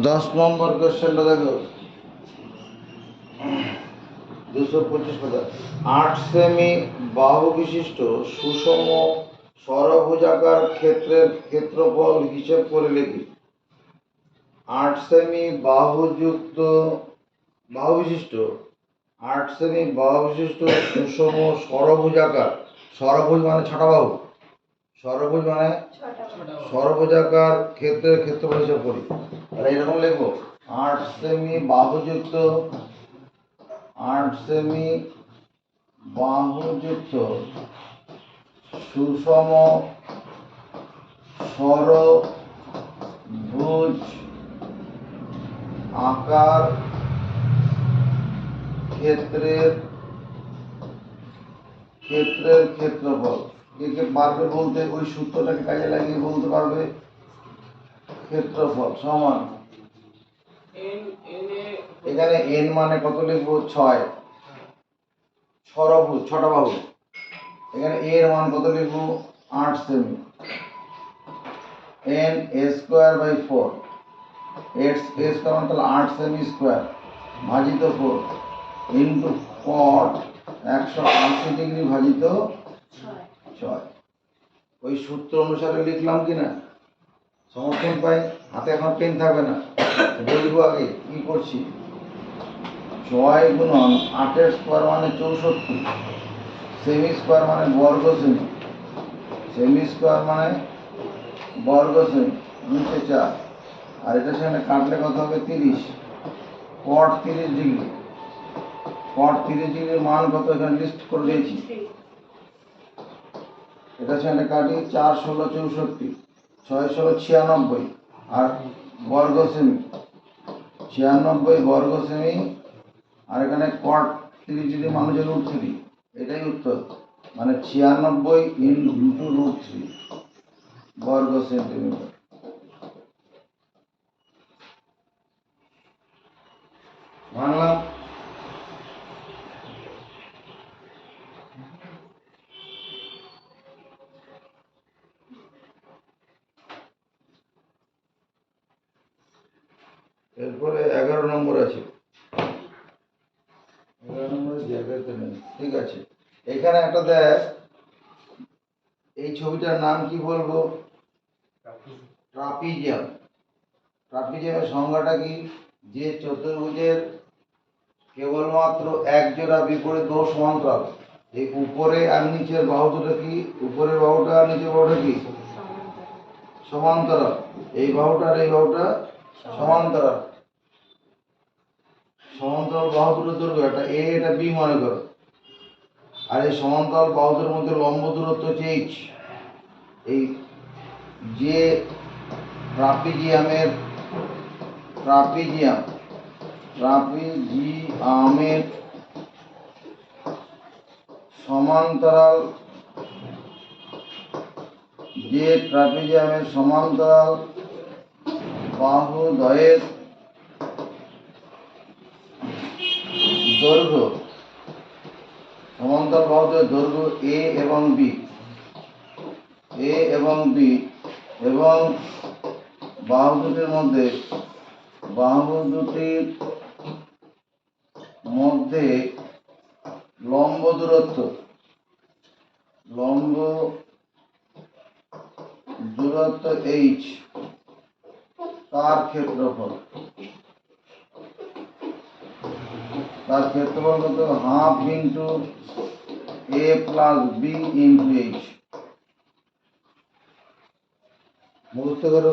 10 নম্বর কোশ্চেনটা দেখো, 225 পাতা। 8 সেমি বাহু বিশিষ্ট সুষম ষড়ভুজাকার ক্ষেত্রের ক্ষেত্রফল হিসেব করে লিখি। 8 সেমি বাহু বিশিষ্ট 8 সেমি বাহু বিশিষ্ট সুষম ষড়ভুজাকার, ষড়ভুজ মানে ছটা বাহু, ষড়ভুজ মানে ষড়ভুজাকার ক্ষেত্রের ক্ষেত্রফল হিসেব করি। তাহলে এরকম লিখবো, 8 সেমি বাহুযুক্ত 8 সেমি বাহুযুক্ত সুষম ষড়ভুজ আকার ক্ষেত্রের ক্ষেত্রফল। কে কে পারবে বলতে? ওই সূত্রটাকে কাজে লাগিয়ে বলতে পারবে। ক্ষেত্রফল সমান, এখানে n মানে কত লিখবো? 6। ষড়ভুজ ছটা বাহু, এখানে a এর মান কত লিখবো? 8 সেমি। n a²/4, a² মানে তাহলে 8 সেমি স্কোয়ার ভাজিত 4 ইন্টু cot 180 ডিগ্রি ভাজিত 6। ওই সূত্র অনুসারে লিখলাম কিনা? সমর্থন পাই। হাতে এখন পেন থাকবে না, বলবো আগে কি করছি। 6 গুণন 8 স্কোয়ার মানে 64, সেমি স্কোয়ার মানে বর্গ সেমি, সেমি স্কোয়ার মানে বর্গ সেমি, নিচে 4। আর এটা সেখানে কাটলে কত হবে? 30। cot 30 ডিগ্রি, cot 30 ডিগ্রির মান কত এখানে লিস্ট করে দিয়েছি। এটা সেখানে কাটি, 4 ষোলো 64, 6 ষোলো 96, আর বর্গ সেমি 96 বর্গ সেমি। আর এখানে cot 30 ডিগ্রি মান হচ্ছে √3, এটাই উত্তর। মানে 96 ইন্টু √3 বর্গ সেন্টিমিটার। মানলাম। এরপরে 11 নম্বর আছে, 11 নম্বরের জায়গাতে নেই, ঠিক আছে। এখানে একটা দেখ, এই ছবিটার নাম কি বলবো? ট্রাপিজিয়াম। ট্রাপিজিয়ামের সংজ্ঞাটা কি? যে চতুর্ভুজের কেবলমাত্র এক জোড়া বিপরীত বাহু সমান্তরাল। এই উপরে আর নিচের বাহু দুটো কি? উপরের বাহুটা আর নিচের বাহুটা কি? সমান্তরাল। এই বাহুটা আর এই বাহুটা সমান্তরাল। সমান্তরাল বাহু দুটোর দৈর্ঘ্য, এটা a এটা b মনে করো। আর এই সমান্তরাল বাহুদের মধ্যে লম্ব দূরত্ব হচ্ছে h। এই যে ট্রাপিজিয়ামের সমান্তরাল, যে ট্রাপিজিয়ামের সমান্তরাল বাহুদ্বয়ের দৈর্ঘ্য, সমান্তরাল বাহুদ্বয়ের দৈর্ঘ্য a এবং b, এবং বাহু দুটির মধ্যে লম্ব দূরত্ব h, তার ক্ষেত্রফল কত? Half into a plus b into h। বুঝতে পারো?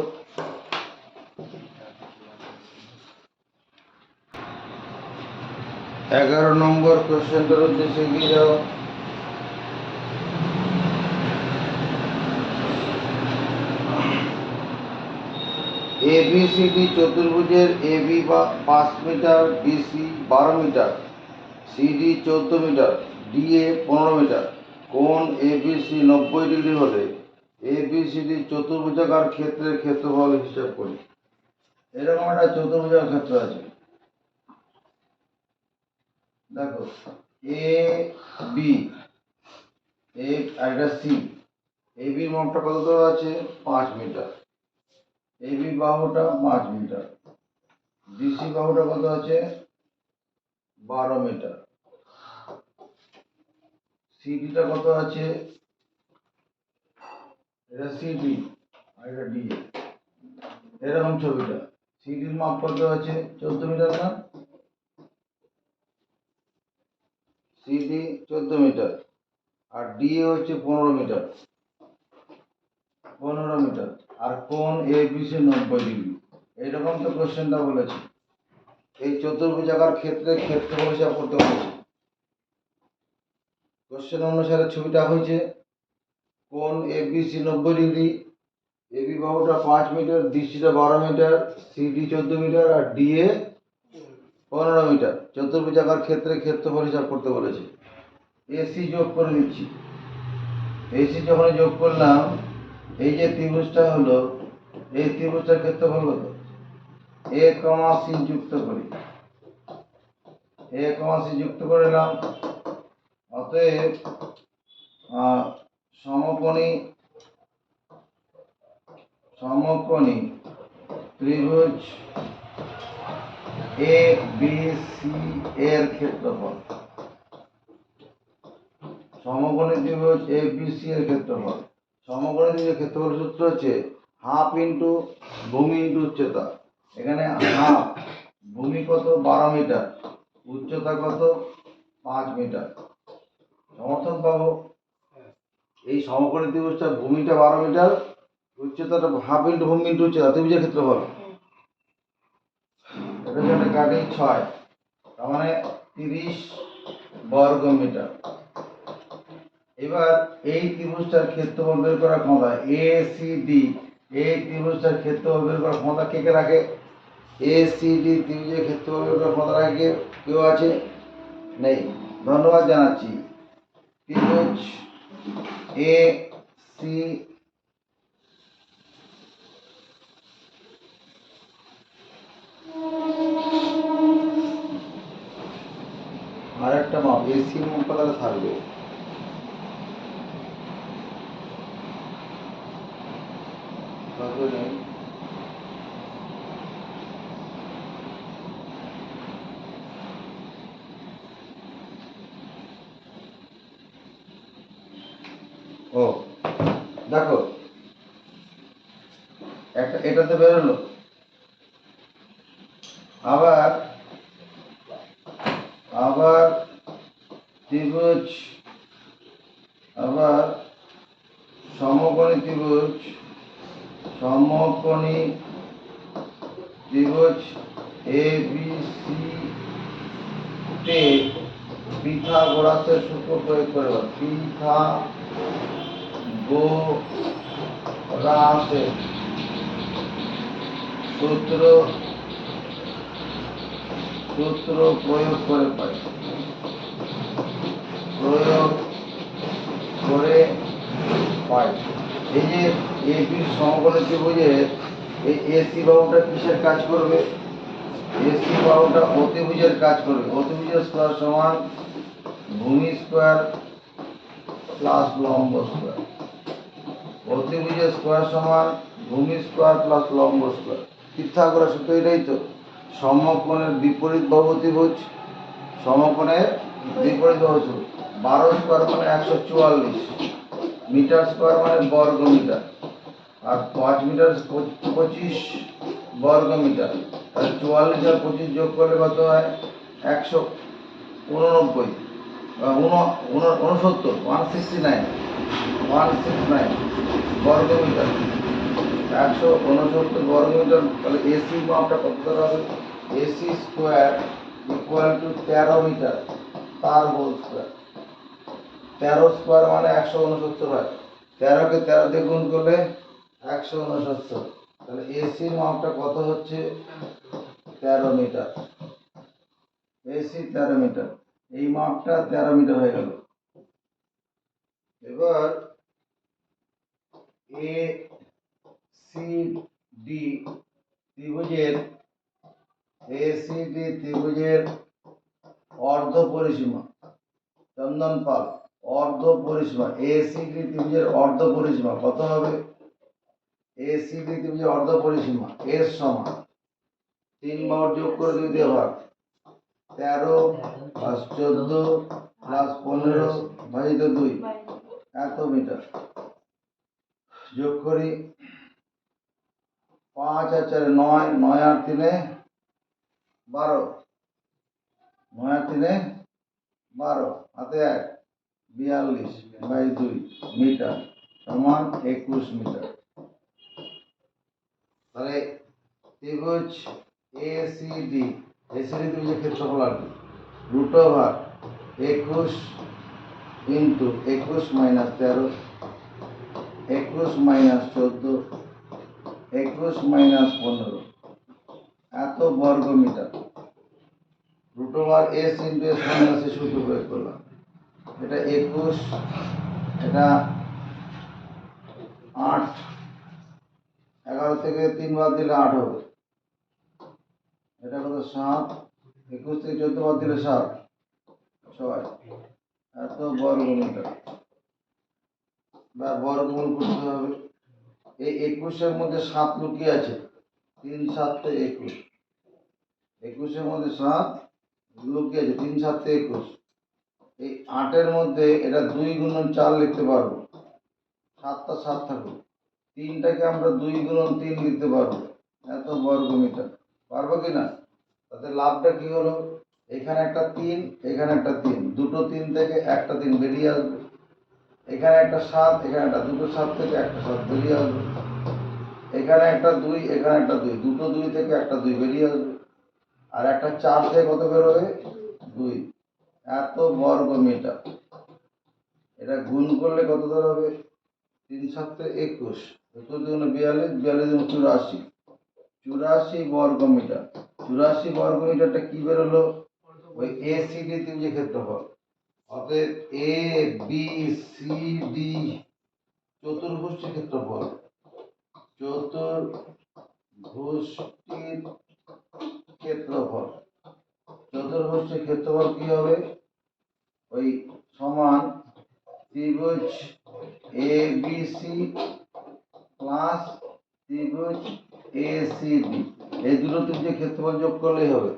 এগারো নম্বর কোশ্চেনটার উদ্দেশ্যে এগিয়ে যাও। ABCD চতুর্ভুজের AB 5 metre, BC 12 metre, CD 14 metre, DA 15 metre. কোণ ABC 90 ডিগ্রি হলে ABCD চতুর্ভুজাকার ক্ষেত্রের ক্ষেত্রফল হিসাব করি। এরকম একটা চতুর্ভুজাকার ক্ষেত্র আছে, দেখো AB, আর এটা C। AB মাপটা কত আছে? 5 মিটার। AB বাহুটা 5 মিটার, ডিসি বাহুটা কত আছে 12 মিটার, সিডিটা কত আছে, এটা সিডি আর এটা ডি, এরকম ছবিটা। সিডির মাপ কত আছে 14 মিটার না, সিডি 14 মিটার আর ডি হচ্ছে 15 মিটার, 15 মিটার। আর কোণ এবিসি 90 ডিগ্রি। এইরকম তো কোশ্চেনটা বলেছে। এই চতুর্ভুজাকার ক্ষেত্রে ক্ষেত্রফল হিসাব করতে বলেছে। কোশ্চেন অনুসারে ছবিটা হয়েছে কোণ এবিসি 90 ডিগ্রি, এবি বাহুটা 5 মিটার, ডিসিটা 12 মিটার, সিডি 14 মিটার আর ডিএ 15 মিটার। চতুর্ভুজাকার ক্ষেত্রে ক্ষেত্রফল হিসাব করতে বলেছে। এসি যোগ করে নিচ্ছি। এসি যখন যোগ করলাম, এই যে ত্রিভুজটা হলো, এই ত্রিভুজটার ক্ষেত্রফল কত, এ কমা সি যুক্ত করি, এ কমা সি যুক্ত করে নিলাম। অতএব সমকোণী সমকোণী ত্রিভুজ এ বি সি এর ক্ষেত্রফল, সমকোণী ত্রিভুজ এ বি সি এর ক্ষেত্রফল। সমকোণী ত্রিভুজের ক্ষেত্রফল সূত্র হচ্ছে হাফ ইন্টু ভূমি ইন্টু উচ্চতা। এখানে হাফ, ভূমি কত 12 মিটার, উচ্চতা কত 5 মিটার, সমর্থন পাবো। এই সমকোণী ত্রিভুজটা ভূমিটা 12 মিটার, উচ্চতাটা হাফ ইন্টু ভূমি ইন্টু উচ্চতা, ত্রিভুজের ক্ষেত্রফল। এটা জন্য কাটি 6, তার মানে 30 বর্গ মিটার। এবার এই ত্রিভুজটার ক্ষেত্রফল বের করার ক্ষমতা এ সি ডি, এই ত্রিভুজটার ক্ষেত্রফল বের করার ক্ষমতা কে কে রাখে, এ সি ডি ত্রিভুজের ক্ষেত্রফল বের করার ক্ষমতা রাখে কেউ আছে, নেই। ধন্যবাদ জানাচ্ছি। ত্রিভুজ এ সি আর একটা মাপ এসি মাপটা তাহলে থাকবে। ও দেখো, একটা এটাতে বেরোলো। আবার আবার ত্রিভুজ, আবার সমকোণী ত্রিভুজ, সমকোণী ত্রিভুজ এ বি সি তে পিথাগোরাসের সূত্র প্রয়োগ করে, পিথাগোরাসের সূত্র সূত্র প্রয়োগ করে পাই, প্রয়োগ করে পাই। এই যে এ বি সমকোণী ত্রিভুজের এই এসি বাহুটা কিসের কাজ করবে, এসি বাহুটা অতিভুজের কাজ করবে। অতিভুজের স্কয়ার সমান ভূমি স্কয়ার প্লাস লম্ব স্কয়ার। অতিভুজের স্কয়ার সমান ভূমি স্কয়ার প্লাস লম্ব স্কয়ার। পিথাগোরাস সূত্র এটাই তো। সমকোণের বিপরীত বাহু অতিভুজ, সমকোণের বিপরীত বাহু অতিভুজ। 12 স্কয়ার মানে 144 মিটার স্কয়ার মানে বর্গ মিটার, আর 5 মিটার 25 বর্গ মিটার। তাহলে 44 আর 25 যোগ করলে কত হয় 169, 169 বর্গ মিটার, 169 বর্গ মিটার। তাহলে এসি মাপটা কত হবে, AC square equal to 13 metre তার হোল স্কোয়ার। 13 স্কোয়ার মানে 169 হয়, 13 কে 13 দিয়ে গুণ করলে 169। তাহলে এসির মাপটা কত হচ্ছে 13 মিটার, এসি 13 মিটার। এই মাপটা 13 মিটার হয়ে গেল। এবার এ সি ডি ত্রিভুজের, এ সি ডি ত্রিভুজের অর্ধ পরিসীমা, চন্দন পাল, অর্ধ পরিসীমা এ সি ডি ত্রিভুজের অর্ধ পরিসীমা কত হবে, এ সি ডি ত্রিভুজের অর্ধ পরিসীমা এর সমান 3 বাহুর যোগ করে 2 দিয়ে ভাগ, 13 প্লাস 14 প্লাস 15 ভাজিত 2 এত মিটার। যোগ করি 5 আর 4 9, 9 আর 3 12, 9 আর 3 12 হাতে 1 42/2 মিটার সমান 21 মিটার। তাহলে ত্রিভুজ এসিডি, এসিডি ত্রিভুজের ক্ষেত্রফল আর কি root over 21 into 21 minus 13, 21 minus 14, 21 minus 15 এত বর্গ মিটার। Root over S into S minus A সূত্র প্রয়োগ করলাম। এটা 21, এটা 8, 11 থেকে 3 বাদ দিলে 8 হবে, এটা কত 7, 21 থেকে 14 বাদ দিলে 7, 6 এত বর্গ মিটার বা বর্গমূল করতে হবে। এই 21 মধ্যে 7 লুকিয়ে আছে, 3 7 21, 21 মধ্যে 7 লুকিয়ে আছে, 3 7 21। এই 8 মধ্যে এটা 2 গুণন 4 লিখতে পারবো, 7টা 7 থাকুক, 3টাকে আমরা 2 গুণন 3 লিখতে পারবো, এত বর্গ মিটার। পারবো কি না? তাতে লাভটা কি হলো, এখানে একটা 3, এখানে একটা 3, দুটো 3 থেকে একটা 3 বেরিয়ে আসবে, এখানে একটা 7, এখানে একটা, দুটো 7 থেকে একটা 7 বেরিয়ে আসবে, এখানে একটা 2, এখানে একটা 2, দুটো 2 থেকে একটা 2 বেরিয়ে আসবে, আর একটা 4 থেকে কত বেরোবে 2, এত বর্গ মিটার। এটা গুণ করলে কত দাঁড়াবে, 3 7 21, 21 দুগুণে 42, 42 দুগুণে 84, 84 বর্গ মিটার। 84 বর্গ মিটারটা কি বেরোলো, ওই এসিডি ত্রিভুজের ক্ষেত্রফল। অতএব এ বি সি ডি চতুর্ভুজটির ক্ষেত্রফল, চতুর্ভুজটির ক্ষেত্রফল, চতুর্ভুজটির ক্ষেত্রফল কি হবে, ওই সমান ত্রিভুজ এ বি সি প্লাস ত্রিভুজ এ সি ডি, এই দুটো ত্রিভুজের ক্ষেত্রফল যোগ করলেই হবে।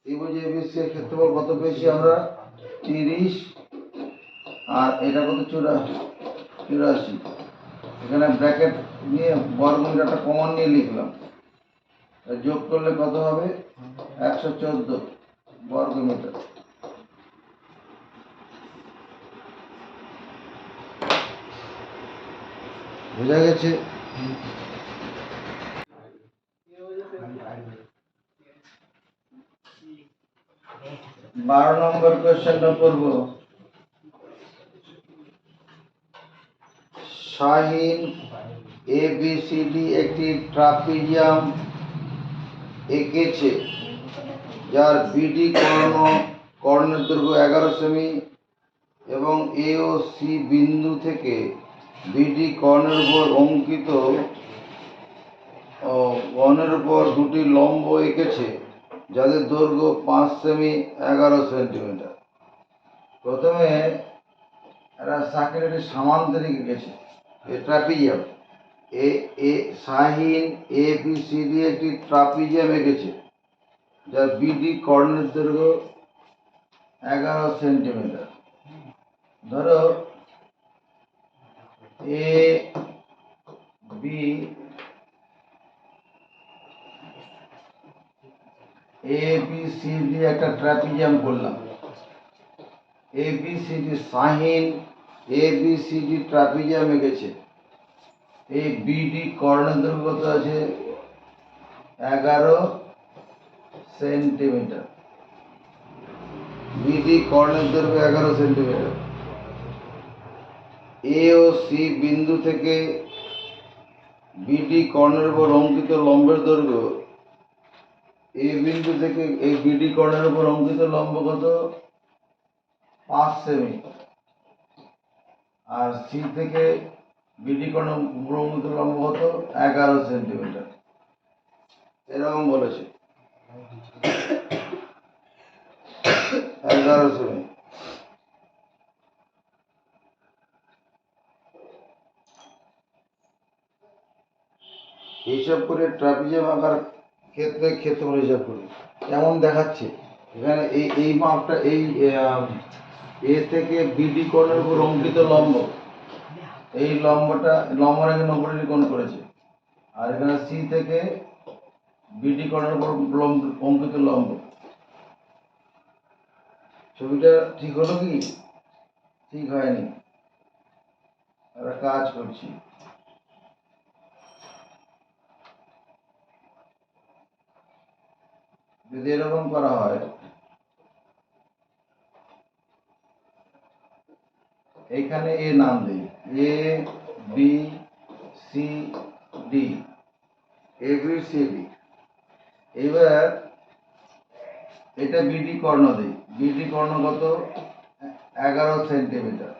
ত্রিভুজ এ বি সি এর ক্ষেত্রফল কত পেয়েছি আমরা, 30, আর এটা কত 84, এখানে ব্র্যাকেট নিয়ে বর্গমিটারটা কমন নিয়ে লিখলাম, যোগ করলে কত হবে 114 বর্গ মিটার। বোঝা গেছে? 12 নম্বর কোশ্চেনটা করব। সাইন এবিসিডি একটি ট্রাপিজিয়াম এঁকেছে, যার বিডি কর্ণের দৈর্ঘ্য 11 সেমি এবং এ ও সি বিন্দু থেকে বিডি কর্ণের উপর অঙ্কিত কর্ণের উপর দুটি লম্ব এঁকেছে, যাদের দৈর্ঘ্য 5 সেমি 11 সেন্টিমিটার। প্রথমে এরা সার্কেলের সামান্তরিক এঁকেছে, trapezium sign A B C D একটি ট্রাপিজিয়াম এঁকেছে, যার বিডি কর্ণের দৈর্ঘ্য 11 সেন্টিমিটার। ধরো এ বি সি ডি একটা ট্রাপিজিয়াম করলাম, A B C D sign A B C D trapezium এঁকেছে, এই বিডি কর্ণের দৈর্ঘ্য কত আছে 11 সেন্টিমিটার, বিডি কর্ণের দৈর্ঘ্য 11 সেন্টিমিটার। এ ও সি বিন্দু থেকে বিডি কর্ণের উপর অঙ্কিত লম্বের দৈর্ঘ্য, এ বিন্দু থেকে এই বিডি কর্ণের উপর অঙ্কিত লম্ব কত 5 সেমি, আর সি থেকে বিডি কর্ণের উপর অঙ্কিত লম্ব কত 11 সেন্টিমিটার। এরকম বলেছে 11 সেমি। হিসাব করে ট্রাপিজিয়াম আকার ক্ষেত্রফল হিসাব করি। কেমন দেখাচ্ছে এখানে এই মাপটা এই এ থেকে বিডি কোণের উপর অঙ্কিত লম্ব, এই লম্ব রেখে 90 ডিগ্রি কোণ করেছে। আর এখানে সি থেকে বিডি কোণের উপর অঙ্কিত লম্ব। ছবিটা ঠিক হলো কি? ঠিক হয়নি। একটা কাজ করছি, যদি এরকম করা হয়, এইখানে এ নাম দিই, A B C D, A B C D. এবার এটা বিডি কর্ণ দিই, বিডি কর্ণ কত? 11 সেন্টিমিটার।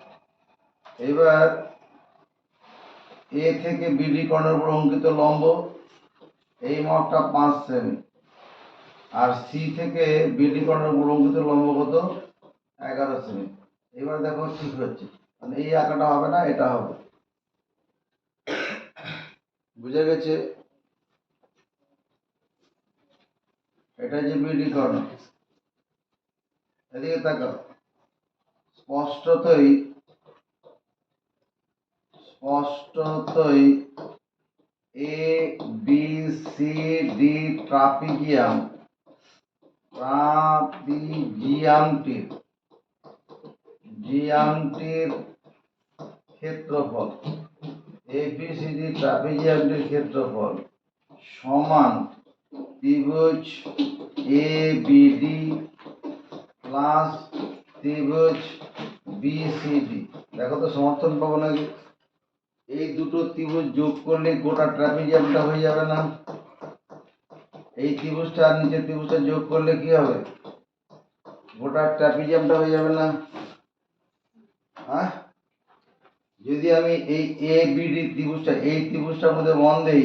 এবার এ থেকে বিডি কর্ণের উপর অঙ্কিত লম্ব, এই মাপটা 5 সেমি। আর সি থেকে বিডি কর্ণের উপর অঙ্কিত লম্ব কত? 11 সেমি। এবার দেখো ঠিক হচ্ছে, মানে এই আঁকাটা হবে না, এটা হবে। বুঝা গেছে? এটা যে বিডি কর্ণ, এদিকে তাকাও, স্পষ্টতই এ বি সি ডি ট্রাপিজিয়ামটির ক্ষেত্রফল, এবিসিডি ট্রাপিজিয়ামটির ক্ষেত্রফল সমান ত্রিভুজ এ বিডি প্লাস ত্রিভুজ বিসিডি। দেখো তো সমর্থন পাবো নাকি? এই দুটো ত্রিভুজ যোগ করলে গোটা ট্রাপিজিয়ামটা হয়ে যাবে না? এই ত্রিভুজটা আর নিচের ত্রিভুজটা যোগ করলে কি হবে? গোটা ট্রাপিজিয়ামটা হয়ে যাবে না? হ্যাঁ, যদি আমি এই এ বিডি ত্রিভুজটা, এই ত্রিভুজটার মধ্যে মন দেই,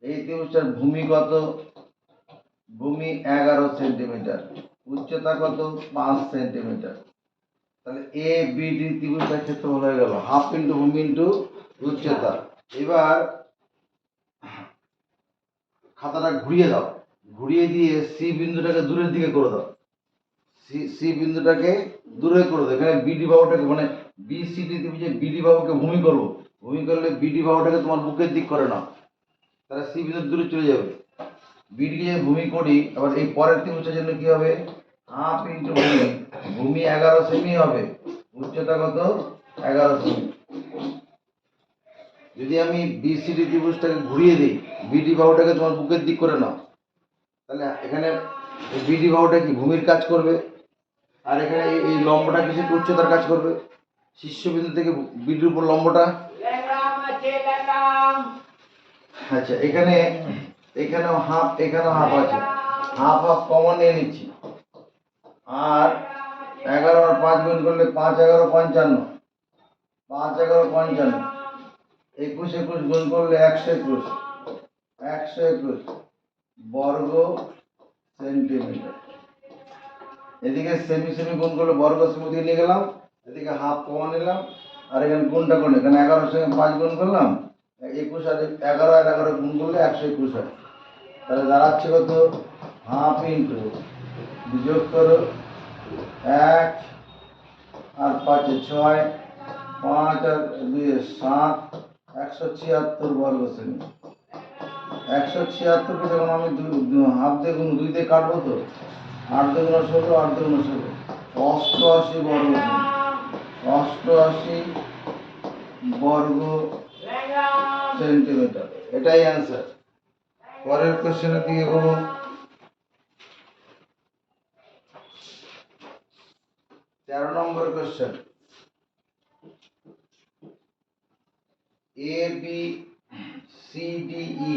এই ত্রিভুজটার ভূমি কত? ভূমি 11 সেন্টিমিটার, উচ্চতা কত? 5 সেন্টিমিটার। তাহলে এ বিডি ত্রিভুজটার ক্ষেত্রফল হয়ে গেল হাফ ইন্টু ভূমি ইন্টু উচ্চতা। এবার খাতাটা ঘুরিয়ে দাও, ঘুরিয়ে দিয়ে সি বিন্দুটাকে দূরের দিকে করে দাও, সি বিন্দুটাকে দূরে করে দাও। এখানে বিডি বাহুটাকে, মানে বিসিডি ত্রিভুজে বিডি বাহুকে ভূমি করবো, ভূমি করলে বিডি বাহুটাকে তোমার বুকের দিক করে নাও, তাহলে সি বিন্দু দূরে চলে যাবে। বিডিকে যে ভূমি করি, আবার এই পরের ত্রিভুজের জন্য কি হবে? হাফ ইন্টু ভূমি, ভূমি 11 সেমি হবে, উচ্চতা কত? 11 সেমি। যদি আমি বিসিডি ত্রিভুজটাকে ঘুরিয়ে দিই, বিডি বাহুটাকে তোমার বুকের দিক করে নাও, তাহলে এখানে বিডি বাহুটা কি ভূমির কাজ করবে, আর এখানে এই লম্বটা কিসের? উচ্চতার কাজ করবে। শীর্ষবিন্দু থেকে বিডির উপর লম্বটা। আচ্ছা, এখানেও হাফ আছে, হাফ কমন নিয়ে নিচ্ছি। আর 11 আর 5 গুণ করলে 5 11 55, 5 11 55, 21 21 গুণ করলে 121 বর্গ সেন্টিমিটার। এদিকে সেমি সেমি গুণ করলে বর্গ সেমি দিয়ে নিয়ে গেলাম, এদিকে হাফ কমন নিলাম, আর এখানে গুণটা করলে এখানে 11 সঙ্গে 5 গুণ করলাম, 21 আর 11 আর 11 গুণ করলে 121 হয়। তাহলে দাঁড়াচ্ছে কত? হাফ ইন্টু, যোগ করো 1 আর 5 6, 5 আর 2 7, 176 বর্গ সেমি। 176কে যখন আমি হাফ দিয়ে গুণ 2 দিয়ে কাটবো, তো 8 2 16, 8 2 16, 88 বর্গ সেমি, 88 বর্গ সেন্টিমিটার। এটাই অ্যান্সার। পরের কোশ্চেনের দিকে করুন। 13 নম্বর question. A B C D E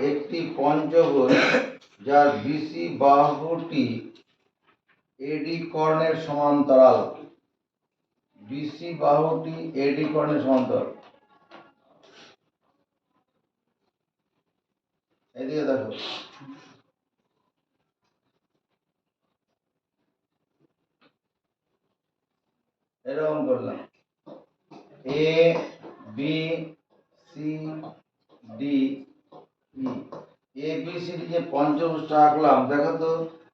একটি পঞ্চভুজ যার বিসি বাহুটি এডি কর্ণের সমান্তরাল। বিসি বাহুটি এডি কর্ণের সমান্তরাল। এদিকে দেখো, এরকম করলাম, A B C D E, A B C D যে পঞ্চভুজটা আঁকলাম, দেখো তো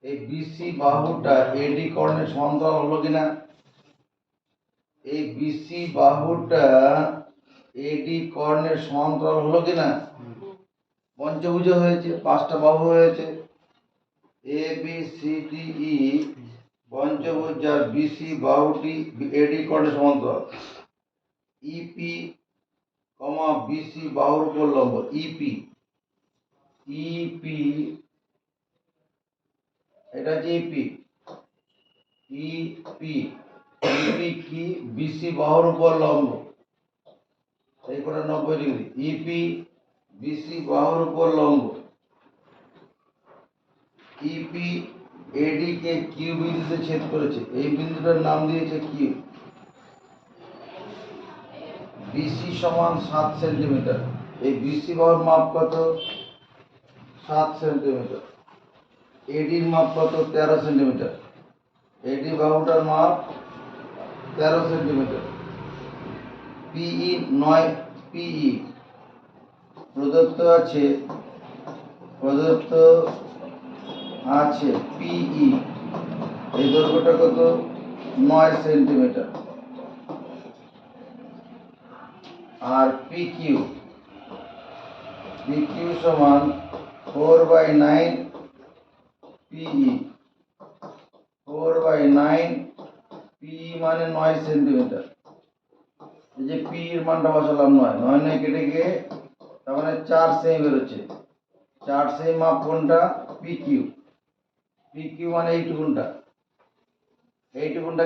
এই বিসি বাহুটা এডি কর্ণের সমান্তরাল হলো কিনা। এই বিসি বাহুটা এডি কর্ণের সমান্তরাল হলো কিনা। পঞ্চভুজ হয়েছে, 5টা বাহু হয়েছে, A B C D E পঞ্চভুজ, যার বিসি বাহুটি এডি কর্ণের সমান্তরাল। ইপি কমা বিসি বাহুর উপর লম্ব। ইপি ইপি এটা হচ্ছে ইপি। ইপি ইপি কি? বিসি বাহুর উপর লম্ব, এই করে 90 ডিগ্রি। ইপি বিসি বাহুর উপর লম্ব। ইপি এডি কে কিউ বিন্দুতে ছেদ করেছে, এই বিন্দুটার নাম দিয়েছে কিউ। বিসি সমান 7 সেন্টিমিটার। এই বিসি বাহুর মাপ কত? 7 সেন্টিমিটার। এডির মাপ কত? 13 সেন্টিমিটার। এডি বাহুটার মাপ 13 সেন্টিমিটার। পিই 9 পিই প্রদত্ত আছে, পিই এই দৈর্ঘ্যটা কত? 9 সেন্টিমিটার। আর পিকিউ সমান 4/9 পিই। 4/9 পিই মানে 9 সেন্টিমিটার। এই যে পি এর মানটা বসালাম 9, 9 কেটে গিয়ে তার মানে 4 সেমি বেরোচ্ছে। 4 সেমি মাপ কোনটা? পিকিউ। পিকিউ মানে এইটুকুনটা,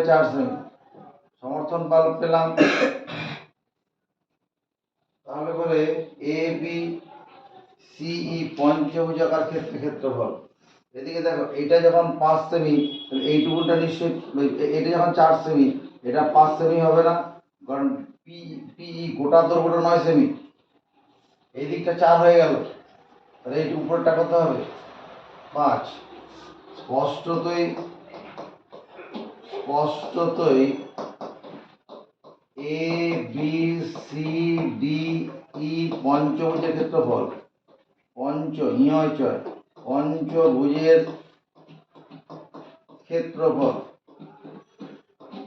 4 সেমি। সমর্থন পেলাম। তাহলে করে এ বি সিই পঞ্চভুজাকার ক্ষেত্রফল। এদিকে দেখো, এটা যখন 5 সেমি, তাহলে এইটুকুনটা নিশ্চয়ই, এটা যখন 4 সেমি, এটা 5 সেমি হবে না, কারণ পিই গোটা দৈর্ঘ্যটা 9 সেমি। এই দিকটা 4 হয়ে গেল, তাহলে এই উপরটা কত হবে? 5। স্পষ্টতই A B C D E পঞ্চভুজের ক্ষেত্রফল,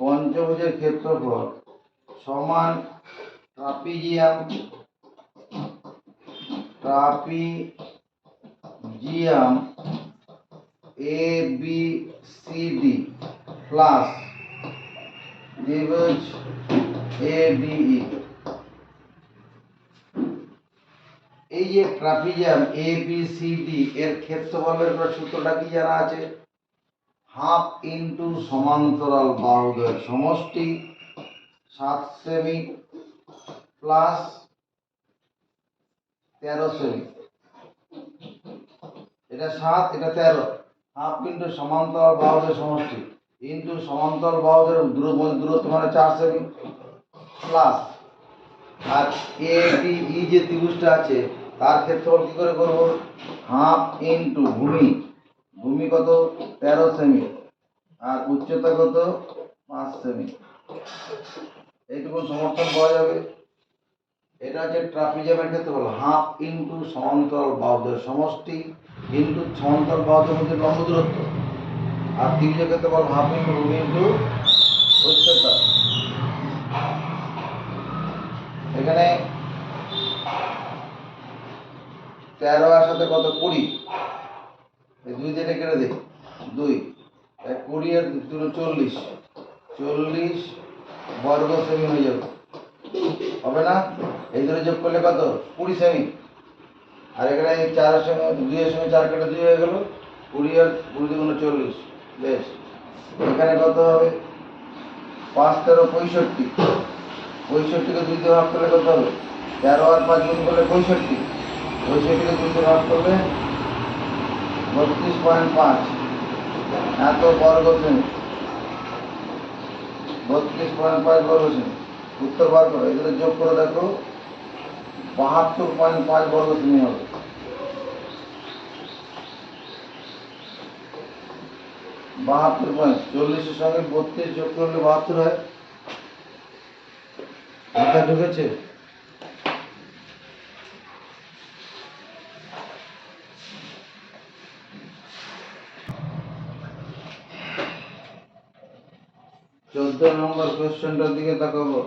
পঞ্চভুজের ক্ষেত্রফল সমান trapezium A B C D plus ত্রিভুজ এ ডি ই। এই যে trapezium A B C D এর ক্ষেত্রফলের সূত্রটা কি জানা আছে? হাফ ইন্টু সমান্তরাল বাহুদ্বয়ের সমষ্টি 7 সেমি প্লাস 13 সেমি। এটা 7, এটা 13। হাফ ইন্টু সমান্তরাল বাহুদের সমষ্টি ইন্টু সমান্তরাল বাহুদের দূরত্ব মানে 4 সেমি প্লাস, আর এ ডি ই যে ত্রিভুজটা আছে তার ক্ষেত্রফল কি করে করব? হাফ ইন্টু ভূমি কত? 13 সেমি, আর উচ্চতা কত? 5 সেমি। এইটুকু সমর্থন পাওয়া যাবে। এটা হচ্ছে ট্রাপিজিয়ামের ক্ষেত্রফল, হাফ ইন্টু সমান্তরাল বাহুদের সমষ্টি ইন্টু সমান্তরাল বাহুদের মধ্যে লম্ব দূরত্ব, আর ত্রিভুজের ক্ষেত্রফল হাফ ইন্টু ভূমি ইন্টু উচ্চতা। এখানে 13 এর সাথে কত? 20। এই 2 দিয়ে কেটে দিই, 2 20 আর 2 40 বর্গ সেমি হয়ে যাবে, হবে না? এই ধরে যোগ করলে কত? 20 সেমি। আর এখানে 4 এর সঙ্গে 2 এর সঙ্গে 4 কেটে 2 হয়ে গেল, 20 আর 20 দুগুণে 40। বেশ, এখানে কত হবে? 5 13 65। 65কে 2 দিয়ে ভাগ করলে কত হবে? 13 আর 5 গুণ করলে 65। 65কে 2 দিয়ে ভাগ করলে 32.5 এত বর্গ সেমি। 32.5 বর্গ সেমি। উত্তর বার করো, এগুলো যোগ করে দেখো, 72.5 বর্গ সেমি হবে। 40 এর সঙ্গে 32 যোগ করলে 72 হয়। মাথায় ঢুকেছে? 14 নম্বর কোশ্চেনটার দিকে তাকাবো।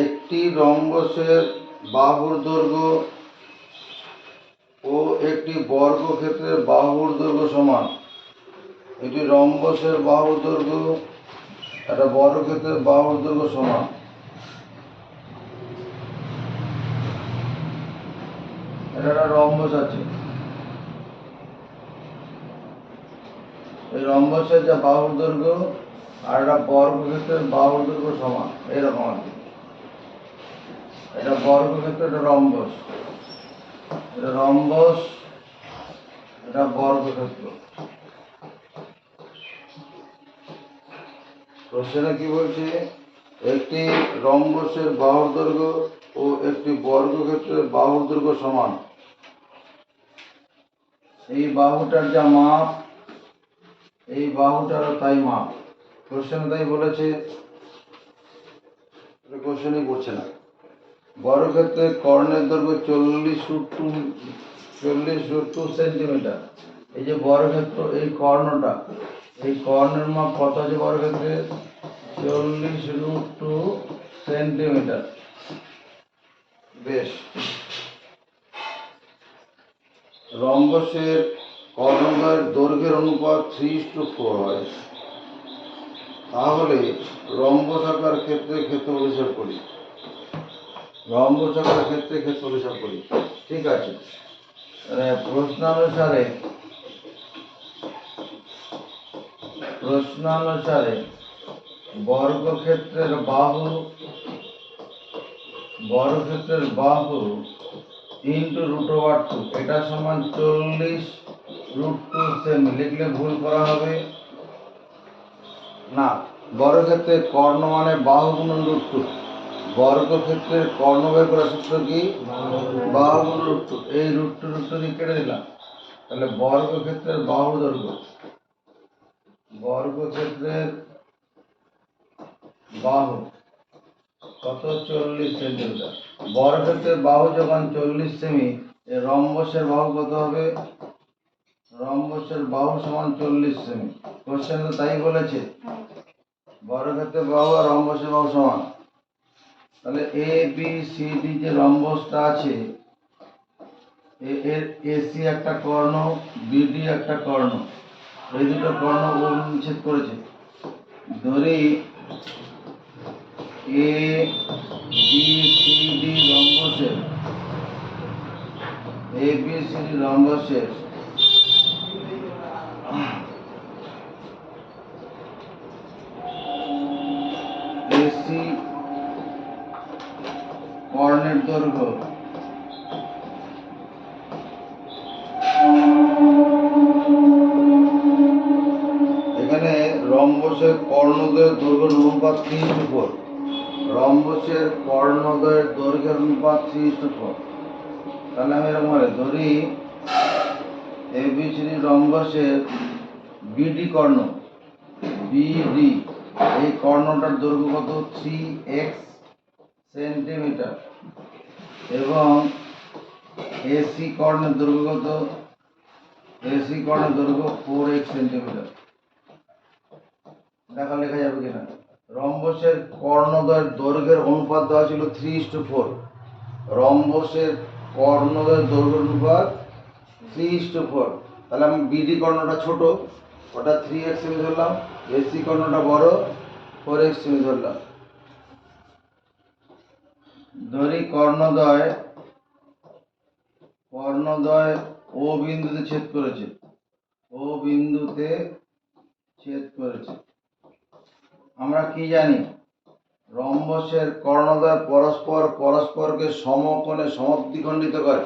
একটি রম্বসের বাহুর দৈর্ঘ্য ও একটি বর্গক্ষেত্রের বাহুর দৈর্ঘ্য সমান। এটি রম্বসের বাহুর দৈর্ঘ্য একটা বর্গক্ষেত্রের বাহুর দৈর্ঘ্য সমান। এটা একটা রম্বস আছে, এই রম্বসের যা বাহুর দৈর্ঘ্য আর একটা বর্গক্ষেত্রের বাহুর দৈর্ঘ্য সমান, এরকম আর কি। এটা বর্গক্ষেত্র, এটা রম্বস, এটা রম্বস, এটা বর্গক্ষেত্র। প্রশ্নে কি বলছে? একটি রম্বসের বাহুর দৈর্ঘ্য ও একটি বর্গক্ষেত্রের বাহুর দৈর্ঘ্য সমান। এই বাহুটার যা মাপ, এই বাহুটারও তাই মাপ। কোশ্চেনে তাই বলেছে, কোশ্চেনই করছে না। বর্গক্ষেত্রের কর্ণের দৈর্ঘ্য 40√2 সেন্টিমিটার। এই যে বর্গক্ষেত্র, এই কর্ণটা, এই কর্ণের মাপ কত আছে বর্গক্ষেত্রের? 40√2 সেন্টিমিটার। বেশ। রম্বসের কর্ণদ্বয়ের দৈর্ঘ্যের অনুপাত 3:4 হয়। তাহলে রম্বসাকার ক্ষেত্রে ক্ষেত্রফল হিসাব করি। রম্বসাকার ক্ষেত্রে ক্ষেত্রফল হিসাব করি। ঠিক আছে, প্রশ্নানুসারে বর্গক্ষেত্রের বাহু ইন্টু √2, এটা সমান 40√2 সেমি। লিখলে ভুল করা হবে না। বর্গক্ষেত্রের কর্ণ মানে বাহু গুণন √2। বর্গক্ষেত্রের কর্ণ বের করার সূত্র কি? বাহু গুণন √2। এই √2 দিয়ে কেটে দিলাম। তাহলে বর্গক্ষেত্রের বাহুর দৈর্ঘ্য, বর্গক্ষেত্রের বাহু কত? 40 সেন্টিমিটার। বর্গক্ষেত্রের বাহু যখন 40 সেমি, রম্বসের বাহু কত হবে? রম্বসের বাহু সমান 40 সেমি। কোশ্চেন তো তাই বলেছে, বর্গক্ষেত্রের বাহু আর রম্বসের বাহু সমান। তাহলে এ বি সি ডি যে রম্বসটা আছে, এর এসি একটা কর্ণ, বিডি একটা কর্ণ, এই দুটো কর্ণ ছেদ করেছে। ধরি A B C D রম্বসের, A B C D রম্বসের AC কর্ণের দৈর্ঘ্য এখানে রম্বসের কর্ণদ্বয়ের দৈর্ঘ্যের অনুপাত 3:4। রম্বসের কর্ণদ্বয়ের দৈর্ঘ্যের অনুপাত 3:4। তাহলে আমি এরকম ধরি এবিসিডি রম্বসের বিডি কর্ণ, বিডি, এই কর্ণটার দৈর্ঘ্য কত? 3x centimetre. এবং এসি কর্ণের দৈর্ঘ্য কত? এসি কর্ণের দৈর্ঘ্য 4x সেন্টিমিটার। দেখা লেখা যাবে কিনা? রম্বসের কর্ণদ্বয়ের দৈর্ঘ্যের অনুপাত দেওয়া ছিল 3:4। রম্বসের কর্ণদ্বয়ের দৈর্ঘ্যের অনুপাত 3:4। তাহলে আমি বিডি কর্ণটা ছোট, ওটা 3x সেমি ধরলাম। এসি কর্ণটা বড়, 4x সেমি ধরলাম। ধরি কর্ণদ্বয় ও বিন্দুতে ছেদ করেছে, ও বিন্দুতে ছেদ করেছে। আমরা কি জানি? রম্বসের কর্ণদ্বয় পরস্পরকে সমকোণে সমদ্বিখণ্ডিত করে।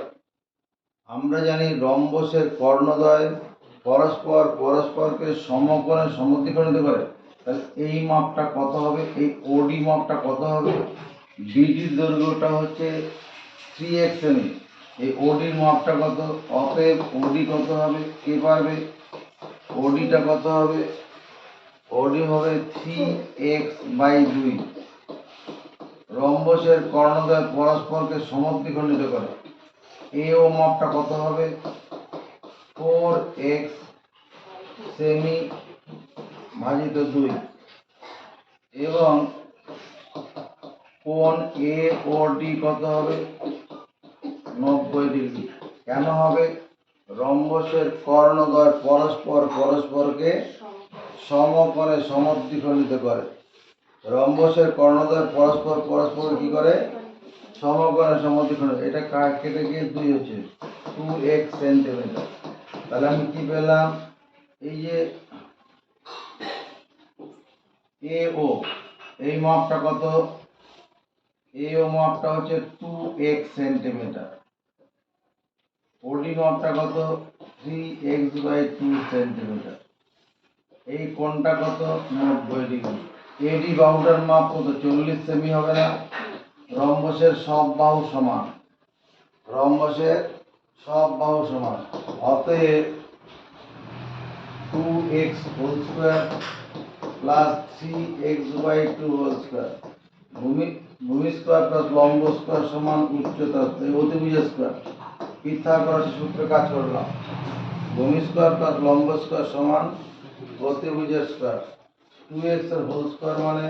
আমরা জানি রম্বসের কর্ণদ্বয় পরস্পরকে সমকোণে সমদ্বিখণ্ডিত করে। তাহলে এই মাপটা কত হবে? এই ওডি মাপটা কত হবে? বিডির দৈর্ঘ্যটা হচ্ছে 3x সেমি, এই ওডির মাপটা কত? অতএব ওডি কত হবে? কে পারবে? ওডিটা কত হবে? ওডি হবে 3x/2। রম্বসের কর্ণদ্বয় পরস্পরকে সমদ্বিখণ্ডিত করে। এ ও মাপটা কত হবে? 4x সেমি ভাজিত 2 এবং কোণ এ ও ডি কত হবে 90 ডিগ্রি। কেন হবে? রম্বসের কর্ণদ্বয় পরস্পরকে সমকোণে সমদ্বিখণ্ডিত করে। রম্বসের কর্ণদ্বয় পরস্পর কি করে? সমকোণে সমদ্বিখণ্ডিত। এটা কেটে গিয়ে 2 হচ্ছে 2x সেন্টিমিটার। তাহলে আমি কি পেলাম? এই যে AO এই মাপটা কত? AO মাপটা হচ্ছে 2x সেন্টিমিটার। OD মাপটা কত? 3x/2 centimetre. এই কোণটা কত? 90 ডিগ্রি। AD বাহুটার মাপ কত? 40 সেমি হবে না? রম্বসের সব বাহু সমান। অতএব 2x whole square plus 3x/2 whole square ভূমি স্কয়ার প্লাস লম্ব স্কয়ার সমান উচ্চতা অতিভুজ স্কয়ার। পিথাগোরাসের সূত্রে কাজ করলাম। ভূমি স্কয়ার প্লাস লম্ব স্কয়ার সমান অতিভুজ স্কয়ার। 2x এর হোল স্কয়ার মানে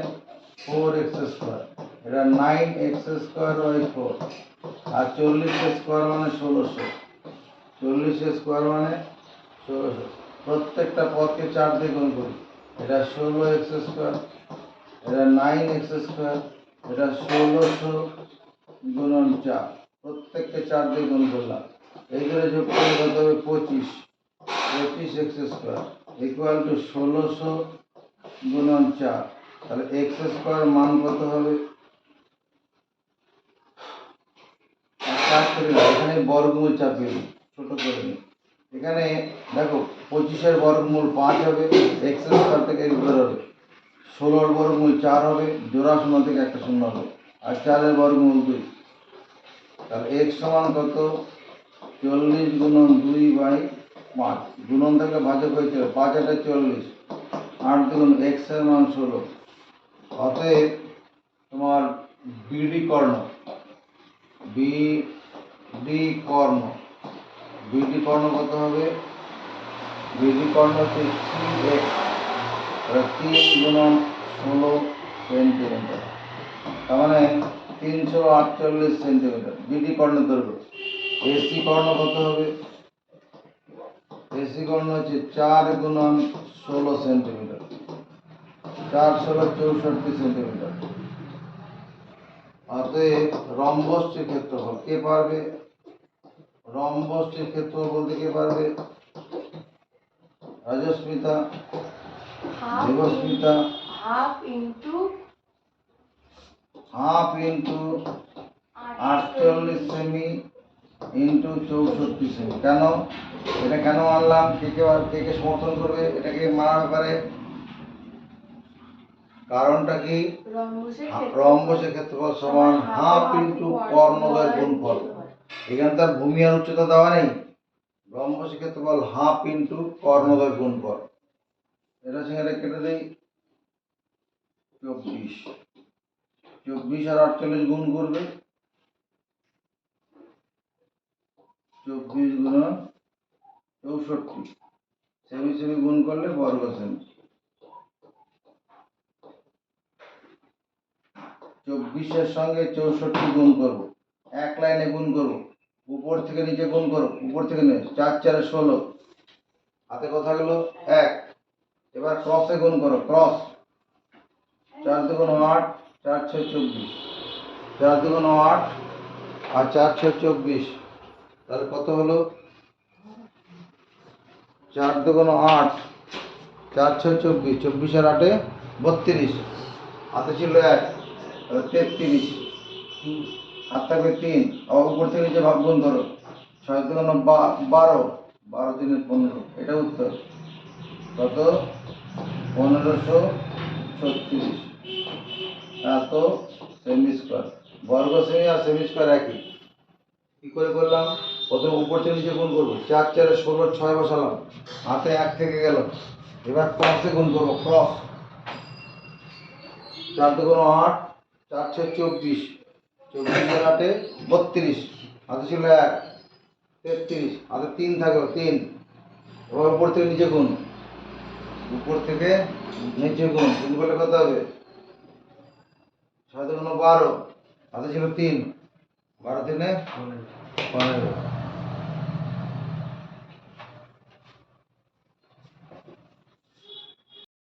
4x স্কয়ার। এটা 9x²/4 আর 40 স্কয়ার মানে 1600। 40 স্কয়ার মানে 1600। প্রত্যেকটা পদকে 4 দিয়ে গুণ করি। এটা 16x², এটা 9x², এটা 1600 গুণন 4। প্রত্যেককে 4 দিয়ে গুণ করলাম। এইগুলো যোগ করে কত হবে? 25x² ইকুয়াল টু 1600 গুণন 4। তাহলে x² মান কত হবে? এখানে বর্গমূল চাপিয়ে দিই, ছোট করে নিই। এখানে দেখো 25-এর বর্গমূল 5 হবে, x² থেকে x বের হবে। 16-এর বর্গমূল 4 হবে, জোড়া শূন্য থেকে একটা শূন্য হবে, আর 4-এর বর্গমূল 2। তাহলে x সমান কত? 40 গুণন 2/5। গুণন থেকে ভাজক হয়েছে 5 এটা 40, 8 গুণ x এর মান 16। অতএব তোমার বিডি কর্ণ কত হবে? বিডি কর্ণ হচ্ছে 3x, 3 গুণন 16 সেন্টিমিটার, তার মানে 348 সেন্টিমিটার বিডি কর্ণের দৈর্ঘ্য। এসি কর্ণ কত হবে? এসি কর্ণ হচ্ছে 4 গুণন 16 সেন্টিমিটার, 4 16 64 সেন্টিমিটার। অতএব রম্বসটির ক্ষেত্রফল কে পারবে? রম্বসটির ক্ষেত্রফল বলতে কে পারবে? রাজস্মিতা, দেবস্মিতা। হাফ ইন্টু 48 সেমি ইন্টু 64 সেমি। কেন এটা কেন আনলাম? কে সমর্থন করবে এটাকে মানার ব্যাপারে? কারণটা কি? রম্বসের ক্ষেত্রফল সমান হাফ ইন্টু কর্ণদ্বয়ের গুণফল। এখানে তার ভূমি আর উচ্চতা দেওয়া নেই। রম্বসের ক্ষেত্রফল হাফ ইন্টু কর্ণদ্বয়ের গুণফল। এটা সেখানে কেটে দেই 24। 24 আর 48 গুণ করবে, 24 গুণন 64। সেমি সেমি গুণ করলে বর্গ সেমি। 24-এর সঙ্গে 64 গুণ করব, এক লাইনে গুণ করব, উপর থেকে নিচে গুণ করব, উপর থেকে নিচে 4 4 16, হাতে কথা গেল 1। এবার ক্রসে গুণ করো, ক্রস 4 2 8, 4 6 24, 4 2 8 আর 4 6 24। তাহলে কত হলো? 4 2 8, 4 6 24, 24 আর 8 32, হাতে ছিল 1, 33, হাত থাকবে 3, আবার উপর থেকে নিচে ভাগ গুণ করো, 6 2 12, 12 3 15। এটা উত্তর কত? 1536। এত সেমি স্কয়ার। বর্গ সেমি আর সেমি স্কয়ার একই। কি করে করলাম? প্রথমে উপর থেকে নিচে গুণ করবো, 4 4 16 6 বসালাম, হাতে 1 থেকে গেল। এবার ক্রসে গুণ করবো, ক্রস 4 2 8, 4 6 24, 24 আর 8 32, হাতে ছিল 1, 33, হাতে 3 থাকলো 3, এবার উপর থেকে নিচে গুণ, উপর থেকে নিচে গুণ, গুণ করলে কত হবে? 6 × 12, হাতে ছিল 3, 12 × 3 = 15।